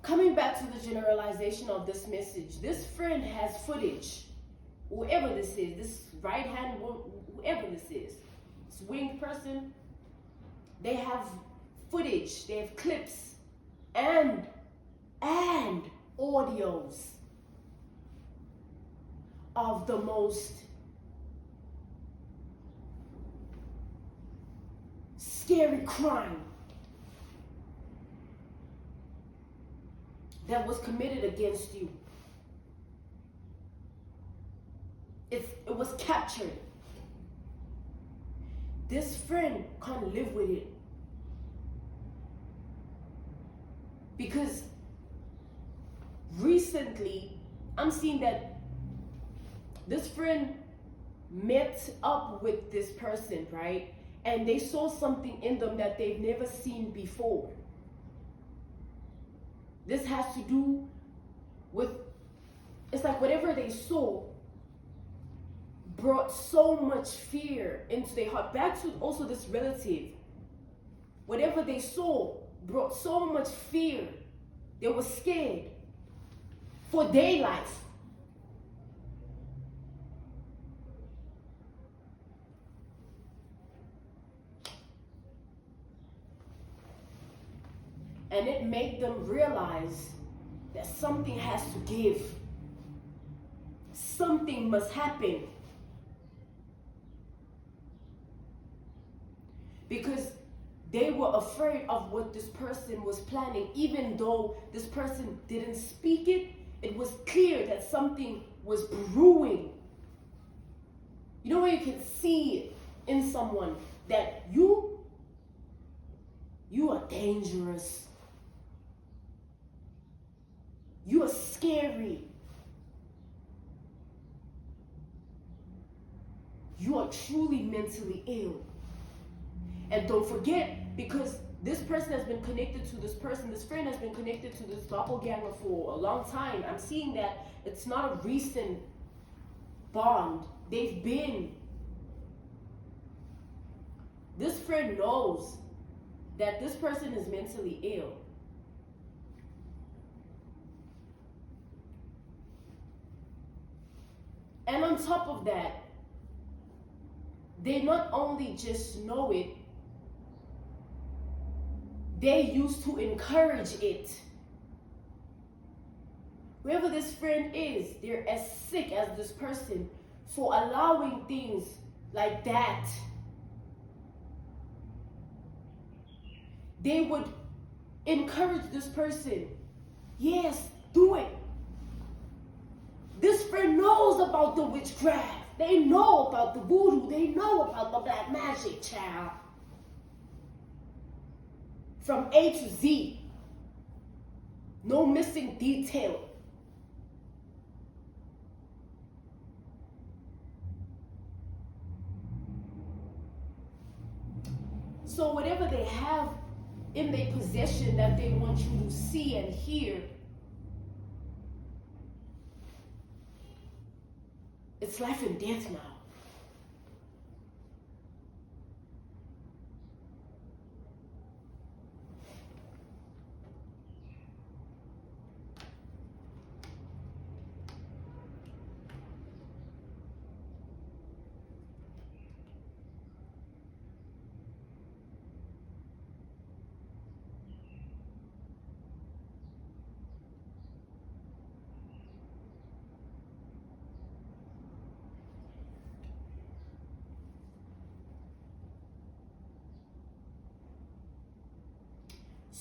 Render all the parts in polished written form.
Coming back to the generalization of this message, this friend has footage, whoever this is, this right hand, whoever this is, this winged person, they have footage, they have clips and audios of the most scary crime that was committed against you. It was captured. This friend can't live with it because recently I'm seeing that this friend met up with this person, right? And they saw something in them that they've never seen before. This has to do with, it's like whatever they saw brought so much fear into their heart. Back to also this relative. Whatever they saw brought so much fear. They were scared for their life. And it made them realize that something has to give. Something must happen. Because they were afraid of what this person was planning. Even though this person didn't speak it, it was clear that something was brewing. You know where you can see it in someone that you are dangerous. You are scary. You are truly mentally ill. And don't forget, because this person has been connected to this person, this friend has been connected to this doppelganger for a long time. I'm seeing that it's not a recent bond. They've been. This friend knows that this person is mentally ill. And on top of that, they not only just know it, they used to encourage it. Whoever this friend is, they're as sick as this person for allowing things like that. They would encourage this person. Yes, do it. This friend knows about the witchcraft. They know about the voodoo. They know about the black magic, child. From A to Z. No missing detail. So whatever they have in their possession that they want you to see and hear, it's life and death now.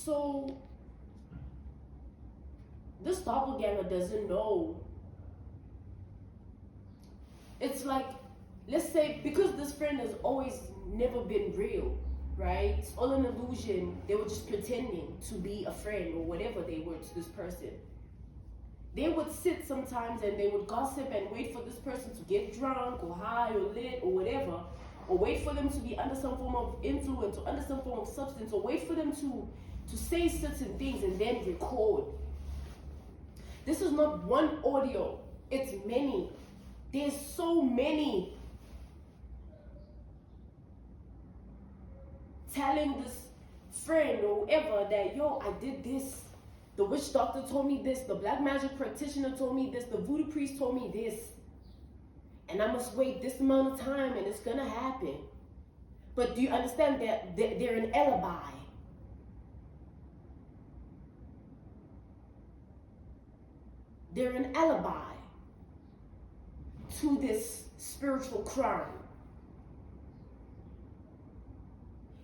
So this doppelganger doesn't know. It's like, let's say, because this friend has always never been real, right? It's all an illusion. They were just pretending to be a friend or whatever they were to this person. They would sit sometimes and they would gossip and wait for this person to get drunk or high or lit or whatever, or wait for them to be under some form of influence or under some form of substance, or wait for them to say certain things and then record. This is not one audio, it's many. There's so many. Telling this friend or whoever that, yo, I did this. The witch doctor told me this. The black magic practitioner told me this. The voodoo priest told me this. And I must wait this amount of time and it's going to happen. But do you understand that they're an alibi? They're an alibi to this spiritual crime.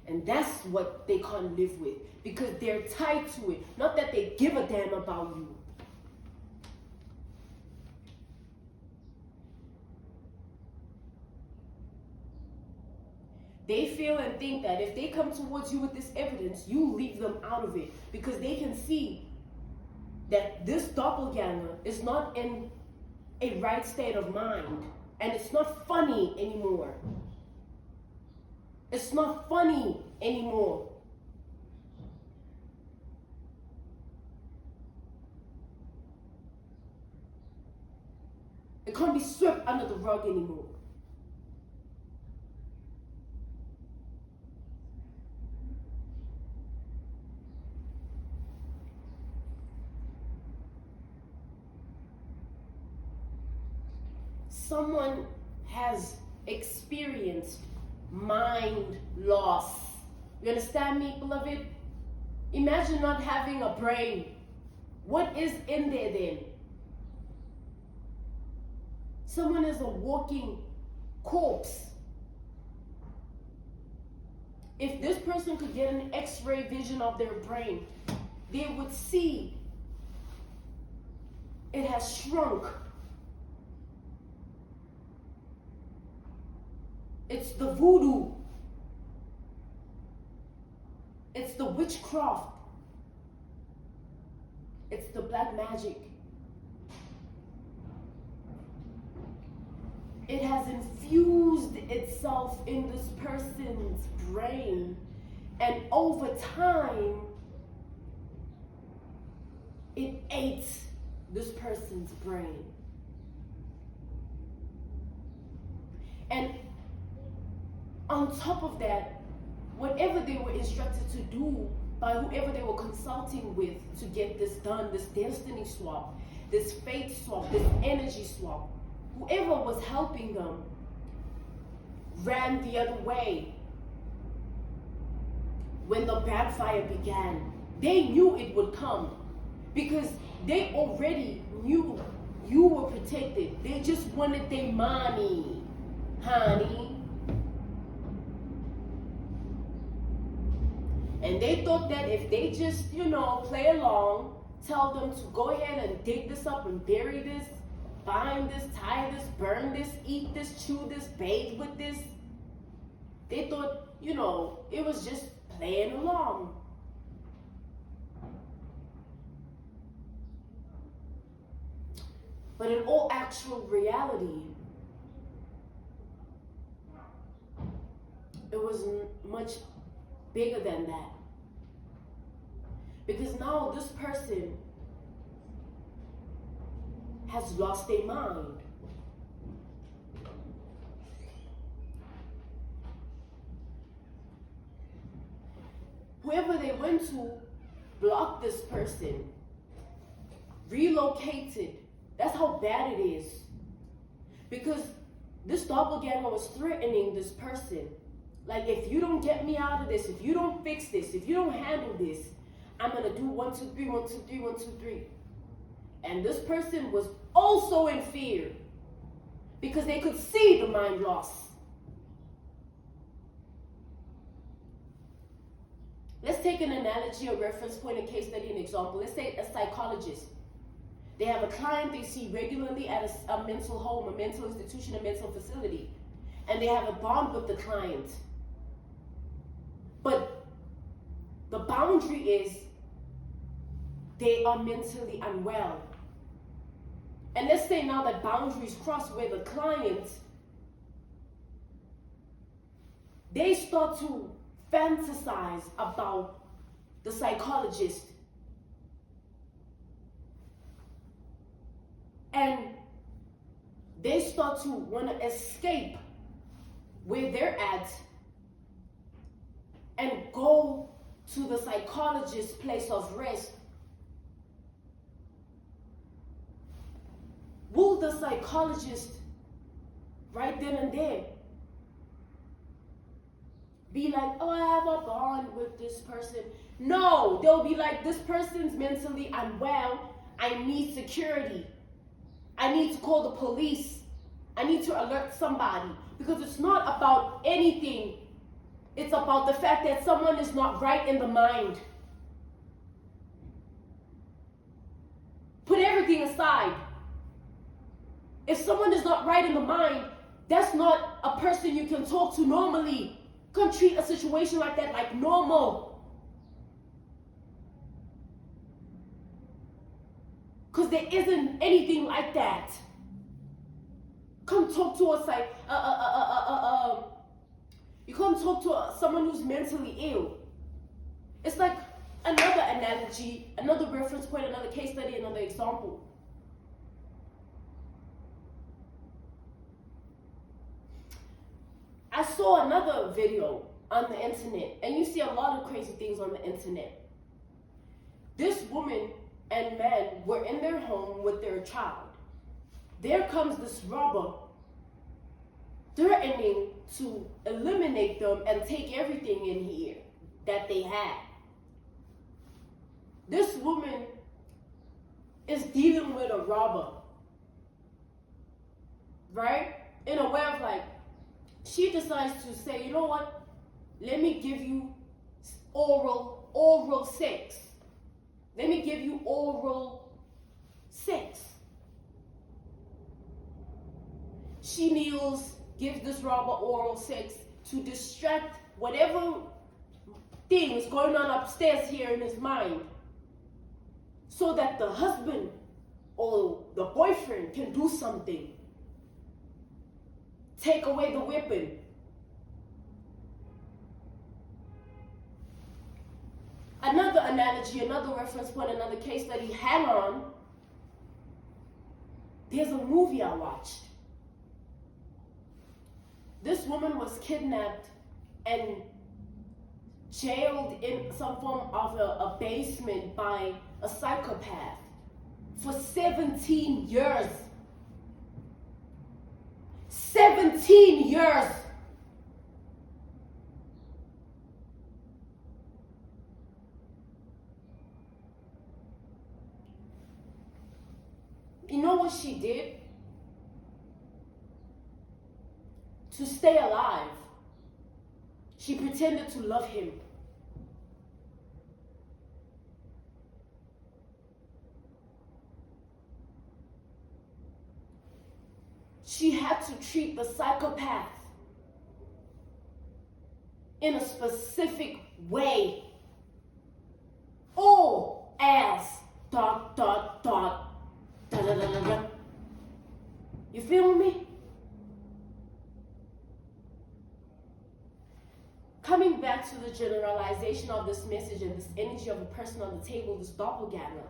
And that's what they can't live with, because they're tied to it. Not that they give a damn about you. They feel and think that if they come towards you with this evidence, you leave them out of it, because they can see that this doppelganger is not in a right state of mind, and it's not funny anymore. It's not funny anymore. It can't be swept under the rug anymore. Someone has experienced mind loss. You understand me, beloved? Imagine not having a brain. What is in there then? Someone is a walking corpse. If this person could get an X-ray vision of their brain, they would see it has shrunk. It's the voodoo. It's the witchcraft. It's the black magic. It has infused itself in this person's brain, and over time, it ate this person's brain. And on top of that, whatever they were instructed to do by whoever they were consulting with to get this done, this destiny swap, this fate swap, this energy swap, whoever was helping them ran the other way. When the backfire began, they knew it would come, because they already knew you were protected. They just wanted their money, honey. And they thought that if they just, play along, tell them to go ahead and dig this up and bury this, bind this, tie this, burn this, eat this, chew this, bathe with this, they thought, it was just playing along. But in all actual reality, it was much bigger than that. Because now this person has lost their mind. Whoever they went to blocked this person, relocated. That's how bad it is. Because this doppelganger was threatening this person. Like, if you don't get me out of this, if you don't fix this, if you don't handle this, I'm going to do 1, 2, 3, 1, 2, 3, 1, 2, 3. And this person was also in fear, because they could see the mind loss. Let's take an analogy, a reference point, a case study, an example. Let's say a psychologist. They have a client they see regularly at a mental home, a mental institution, a mental facility. And they have a bond with the client. But the boundary is they are mentally unwell. And let's say now that boundaries cross, where the client, they start to fantasize about the psychologist. And they start to want to escape where they're at and go to the psychologist's place of rest to the psychologist right then and there. Be like, oh, I have a bond with this person. No, they'll be like, this person's mentally unwell. I need security. I need to call the police. I need to alert somebody. Because it's not about anything. It's about the fact that someone is not right in the mind. Put everything aside. If someone is not right in the mind, that's not a person you can talk to normally. You can treat a situation like that like normal. Because there isn't anything like that. Come talk to us like, you come talk to someone who's mentally ill. It's like another analogy, another reference point, another case study, another example. I saw another video on the internet, and you see a lot of crazy things on the internet. This woman and man were in their home with their child. There comes this robber threatening to eliminate them and take everything in here that they had. This woman is dealing with a robber, right? In a way of like, she decides to say, you know what? Let me give you oral sex. Let me give you oral sex. She kneels, gives this robber oral sex to distract whatever thing is going on upstairs here in his mind, so that the husband or the boyfriend can do something. Take away the weapon. Another analogy, another reference point, another case study, hang on. There's a movie I watched. This woman was kidnapped and jailed in some form of a basement by a psychopath for 17 years. 17 years. You know what she did? To stay alive, she pretended to love him. She had to treat the psychopath in a specific way. All as ... You feel me? Coming back to the generalization of this message and this energy of the person on the table, this doppelganger.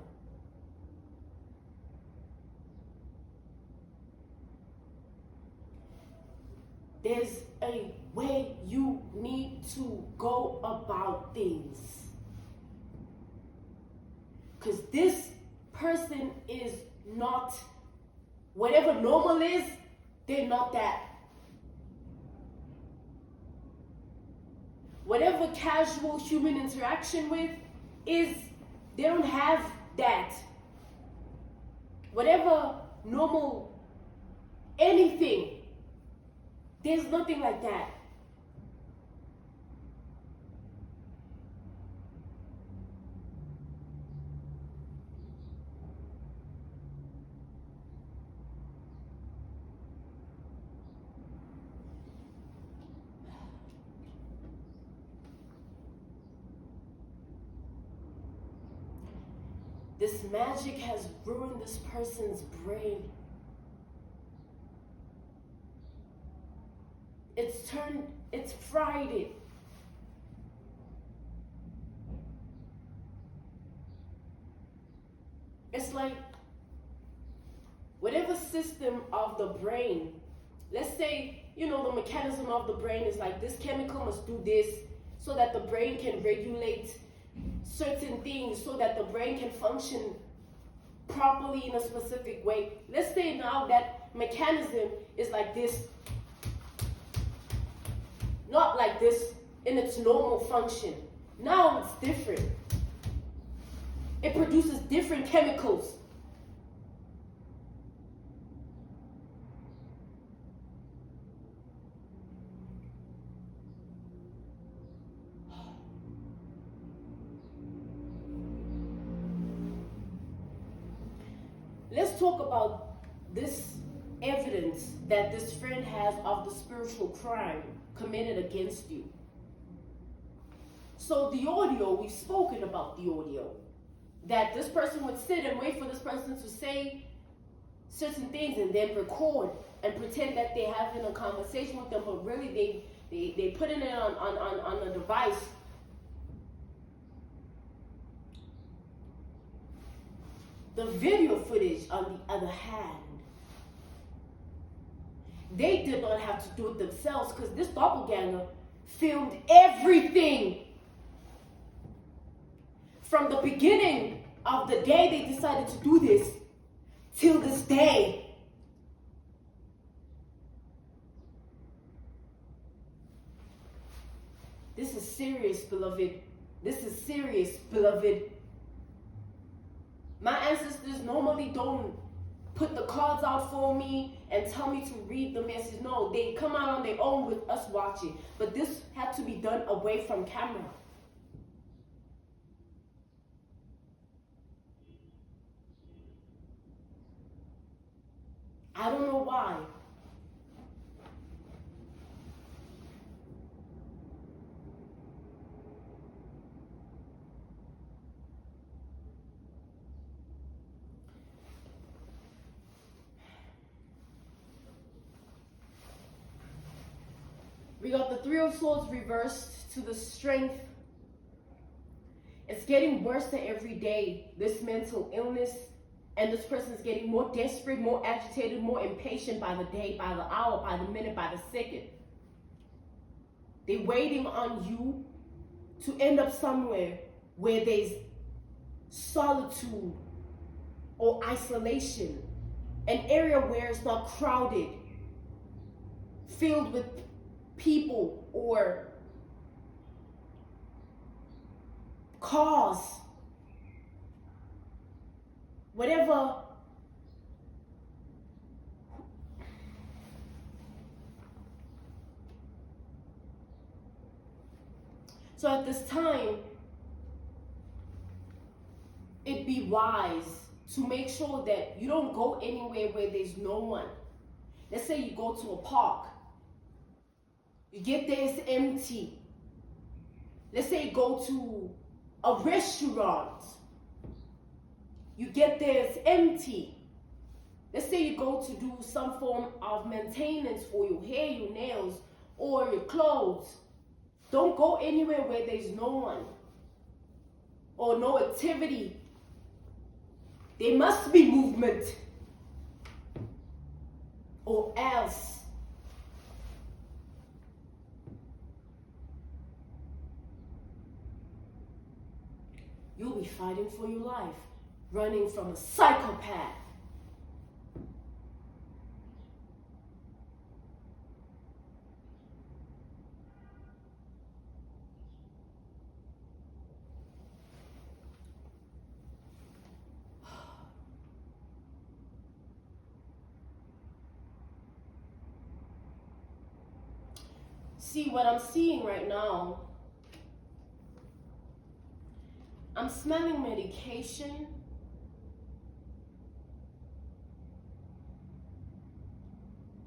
There's a way you need to go about things. Because this person is not, whatever normal is, they're not that. Whatever casual human interaction with is, they don't have that. Whatever normal, anything, there's nothing like that. This magic has ruined this person's brain. It's fried it. It's like whatever system of the brain, let's say, the mechanism of the brain is like this chemical must do this so that the brain can regulate certain things, so that the brain can function properly in a specific way. Let's say now that mechanism is like this, not like this in its normal function. Now it's different. It produces different chemicals. Let's talk about this evidence that this friend has of the spiritual crime committed against you. So the audio, we've spoken about the audio, that this person would sit and wait for this person to say certain things and then record and pretend that they're having a conversation with them, but really they putting it on a device. The video footage, on the other hand, they did not have to do it themselves because this doppelganger filmed everything. From the beginning of the day they decided to do this till this day. This is serious, beloved. This is serious, beloved. My ancestors normally don't put the cards out for me and tell me to read the message. No, they come out on their own with us watching. But this had to be done away from camera. I don't know why. We got the Three of Swords reversed to the Strength. It's getting worse every day, this mental illness, and this person is getting more desperate, more agitated, more impatient by the day, by the hour, by the minute, by the second. They're waiting on you to end up somewhere where there's solitude or isolation, an area where it's not crowded, filled with people or cars, whatever. So at this time, it'd be wise to make sure that you don't go anywhere where there's no one. Let's say you go to a park. You get there, it's empty. Let's say you go to a restaurant. You get there, it's empty. Let's say you go to do some form of maintenance for your hair, your nails, or your clothes. Don't go anywhere where there's no one or no activity. There must be movement, or else you'll be fighting for your life, running from a psychopath. See, what I'm seeing right now, I'm smelling medication.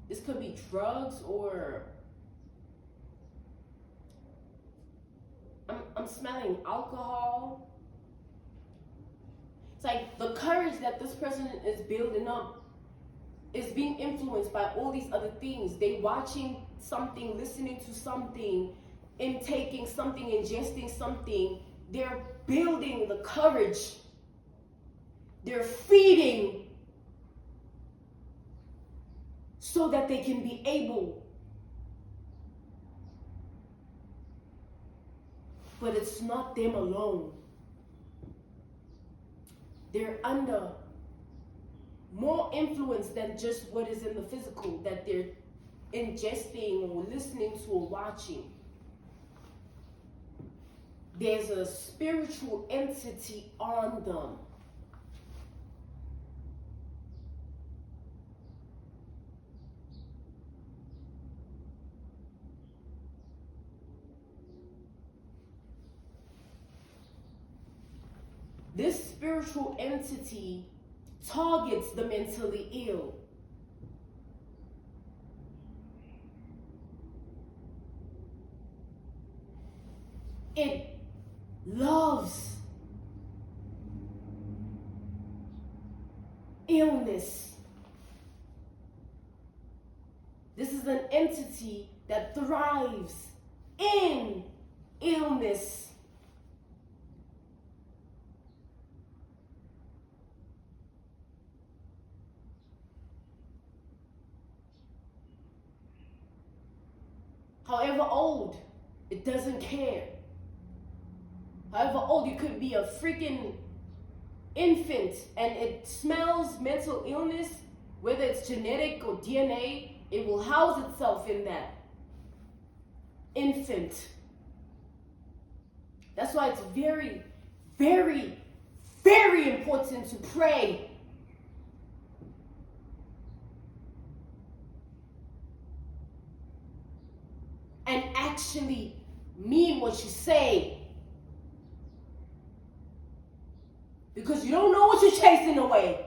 This could be drugs, or I'm smelling alcohol. It's like the courage that this person is building up is being influenced by all these other things. They watching something, listening to something, intaking something, ingesting something. They're building the courage. They're feeding so that they can be able. But it's not them alone. They're under more influence than just what is in the physical that they're ingesting or listening to or watching. There's a spiritual entity on them. This spiritual entity targets the mentally ill. It loves illness. This is an entity that thrives in illness. However old, it doesn't care. However old, you could be a freaking infant and it smells mental illness, whether it's genetic or DNA, it will house itself in that infant. That's why it's very, very, very important to pray. And actually mean what you say. Because you don't know what you're chasing away.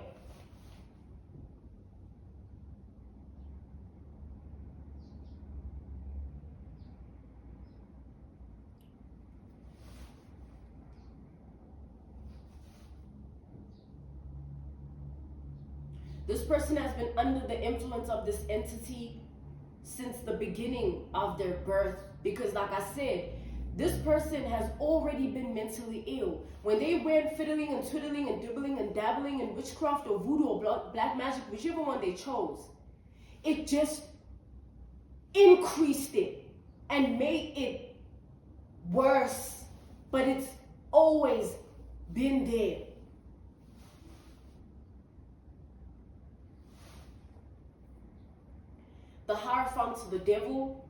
This person has been under the influence of this entity since the beginning of their birth. Because like I said, this person has already been mentally ill. When they went fiddling and twiddling and dibbling and dabbling in witchcraft or voodoo or black magic, whichever one they chose, it just increased it and made it worse. But it's always been there. The Hierophant to the devil.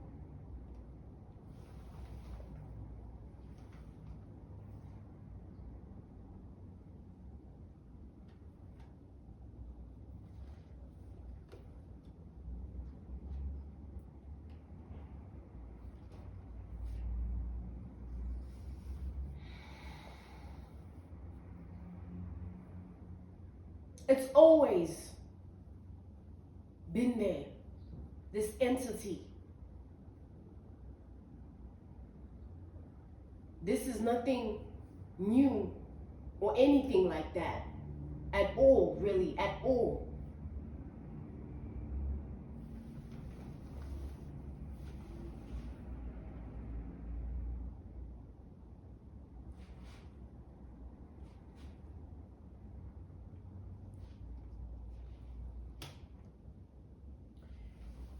It's always been there. This entity. This is nothing new or anything like that at all, really, at all.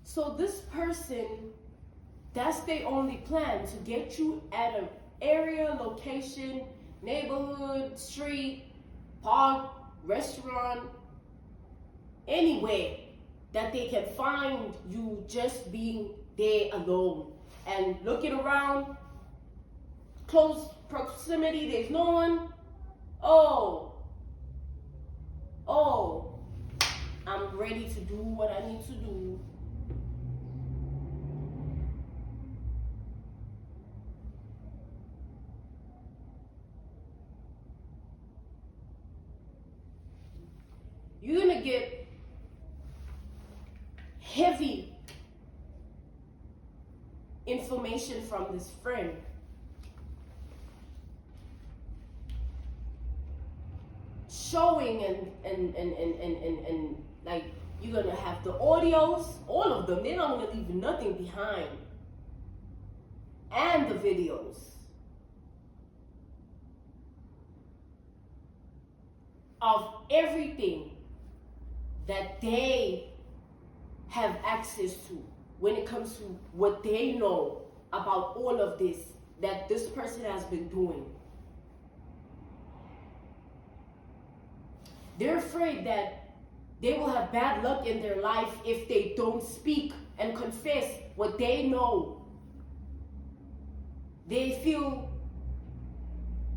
So this person, that's their only plan, to get you at an area, location, neighborhood, street, park, restaurant, anywhere that they can find you just being there alone. And looking around, close proximity, there's no one. Oh, I'm ready to do what I need to do. You're gonna get heavy information from this friend. Showing and like, you're gonna have the audios, all of them. They're not gonna leave nothing behind. And the videos. Of everything that they have access to when it comes to what they know about all of this that this person has been doing. They're afraid that they will have bad luck in their life if they don't speak and confess what they know. They feel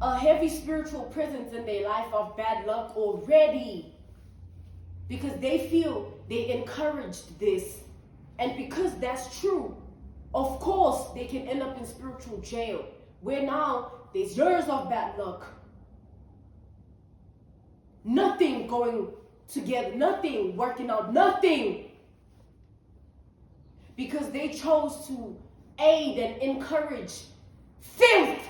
a heavy spiritual presence in their life of bad luck already, because they feel they encouraged this. And because that's true, of course they can end up in spiritual jail, where now there's years of bad luck, nothing going together, nothing working out, nothing, because they chose to aid and encourage filth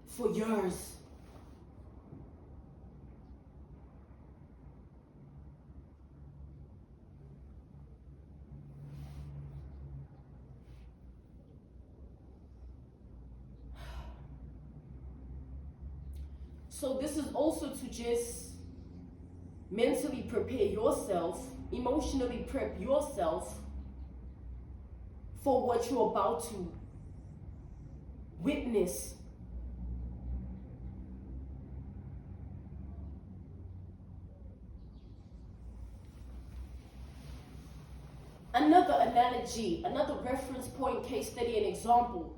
for years. So this is also to just mentally prepare yourself, emotionally prep yourself for what you're about to witness. Another analogy, another reference point, case study, and example.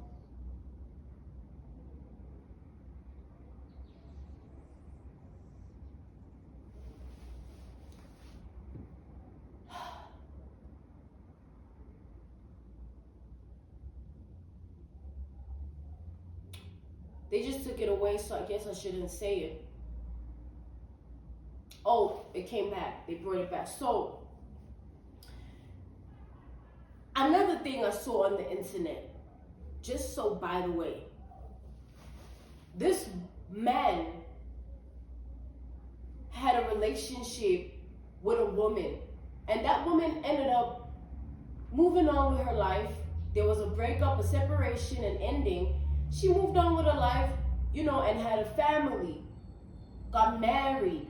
They just took it away, so I guess I shouldn't say it. Oh, it came back. They brought it back. So, another thing I saw on the internet, just so by the way, this man had a relationship with a woman, and that woman ended up moving on with her life. There was a breakup, a separation, an ending. She moved on with her life, and had a family, got married,